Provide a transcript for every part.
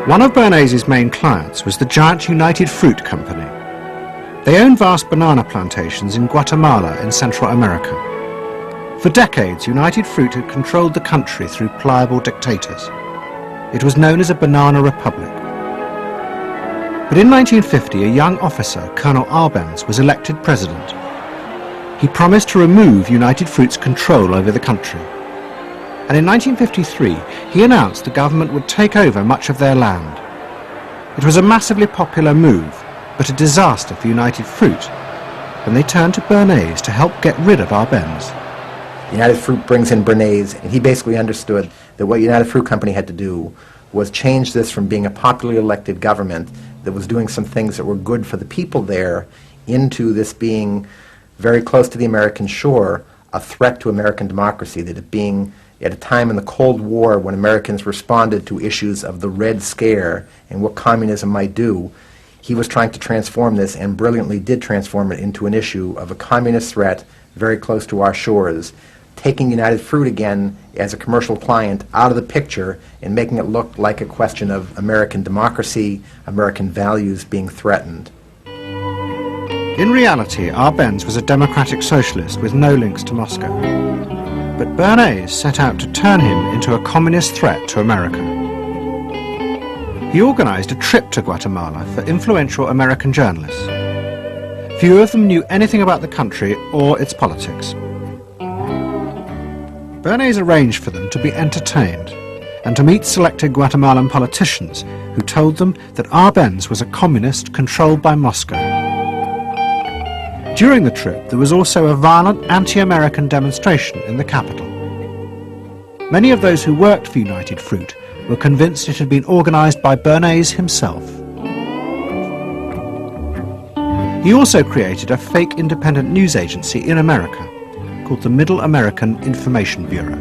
One of Bernays' main clients was the giant United Fruit Company. They owned vast banana plantations in Guatemala in Central America. For decades, United Fruit had controlled the country through pliable dictators. It was known as a banana republic. But in 1950, a young officer, Colonel Arbenz, was elected president. He promised to remove United Fruit's control over the country. And in 1953, he announced the government would take over much of their land. It was a massively popular move, but a disaster for United Fruit, and they turned to Bernays to help get rid of Arbenz. United Fruit brings in Bernays, and he basically understood that what United Fruit Company had to do was change this from being a popularly elected government that was doing some things that were good for the people there into this being very close to the American shore, a threat to American democracy, that it being at a time in the Cold War when Americans responded to issues of the Red Scare and what communism might do, he was trying to transform this and brilliantly did transform it into an issue of a communist threat very close to our shores, taking United Fruit again as a commercial client out of the picture and making it look like a question of American democracy, American values being threatened. In reality, Arbenz was a democratic socialist with no links to Moscow. But Bernays set out to turn him into a communist threat to America. He organized a trip to Guatemala for influential American journalists. Few of them knew anything about the country or its politics. Bernays arranged for them to be entertained and to meet selected Guatemalan politicians who told them that Arbenz was a communist controlled by Moscow. During the trip, there was also a violent anti-American demonstration in the capital. Many of those who worked for United Fruit were convinced it had been organized by Bernays himself. He also created a fake independent news agency in America called the Middle American Information Bureau.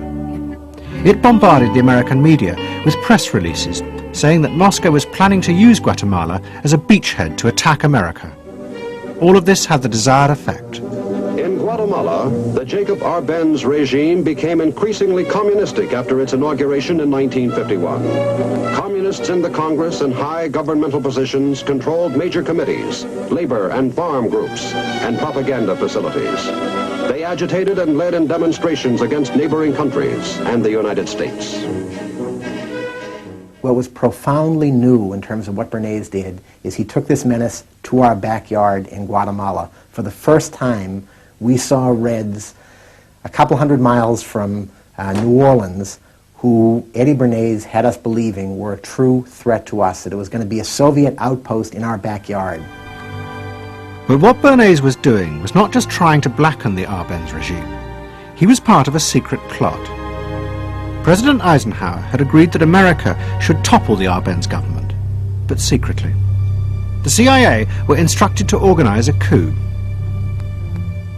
It bombarded the American media with press releases saying that Moscow was planning to use Guatemala as a beachhead to attack America. All of this had the desired effect. In Guatemala, the Jacob Arbenz regime became increasingly communistic after its inauguration in 1951. Communists in the Congress and high governmental positions controlled major committees, labor and farm groups, and propaganda facilities. They agitated and led in demonstrations against neighboring countries and the United States. What was profoundly new in terms of what Bernays did is he took this menace to our backyard in Guatemala. For the first time, we saw Reds a couple hundred miles from New Orleans who Eddie Bernays had us believing were a true threat to us, that it was going to be a Soviet outpost in our backyard. But what Bernays was doing was not just trying to blacken the Arbenz regime. He was part of a secret plot. President Eisenhower had agreed that America should topple the Arbenz government, but secretly. The CIA were instructed to organize a coup.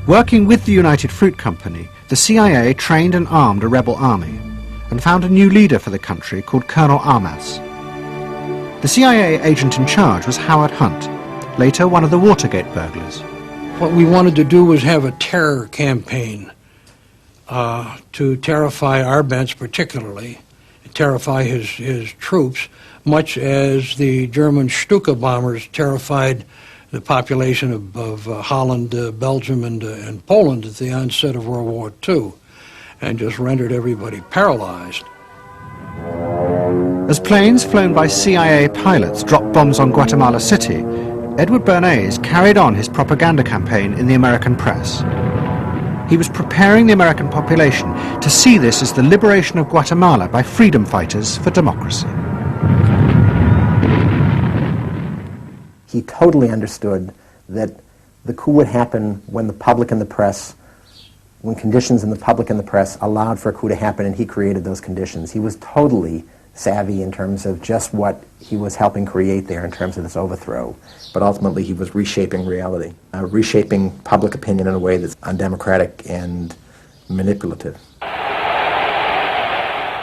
Working with the United Fruit Company, the CIA trained and armed a rebel army and found a new leader for the country called Colonel Armas. The CIA agent in charge was Howard Hunt, later one of the Watergate burglars. What we wanted to do was have a terror campaign to terrify Arbenz particularly, terrify his troops, much as the German Stuka bombers terrified the population of Holland, Belgium, and Poland at the onset of World War II, and just rendered everybody paralyzed. As planes flown by CIA pilots dropped bombs on Guatemala City, Edward Bernays carried on his propaganda campaign in the American press. He was preparing the American population to see this as the liberation of Guatemala by freedom fighters for democracy. He totally understood that the coup would happen when the public and the press, when conditions in the public and the press allowed for a coup to happen, and he created those conditions. He was totally savvy in terms of just what he was helping create there in terms of this overthrow. But ultimately he was reshaping reality, reshaping public opinion in a way that's undemocratic and manipulative.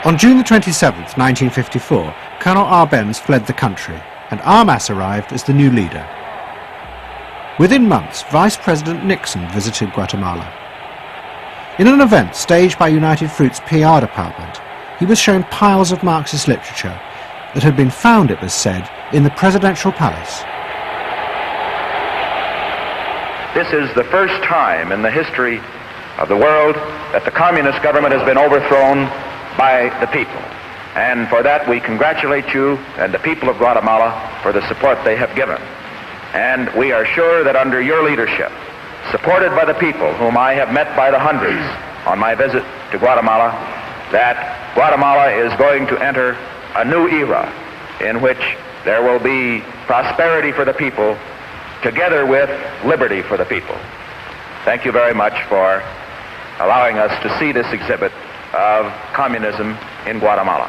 On June the 27th, 1954, Colonel Arbenz fled the country, and Armas arrived as the new leader. Within months, Vice President Nixon visited Guatemala. In an event staged by United Fruit's PR department, he was shown piles of Marxist literature that had been found, it was said, in the presidential palace. This is the first time in the history of the world that the communist government has been overthrown by the people. And for that we congratulate you and the people of Guatemala for the support they have given. And we are sure that under your leadership, supported by the people whom I have met by the hundreds on my visit to Guatemala, that Guatemala is going to enter a new era in which there will be prosperity for the people together with liberty for the people. Thank you very much for allowing us to see this exhibit of communism in Guatemala.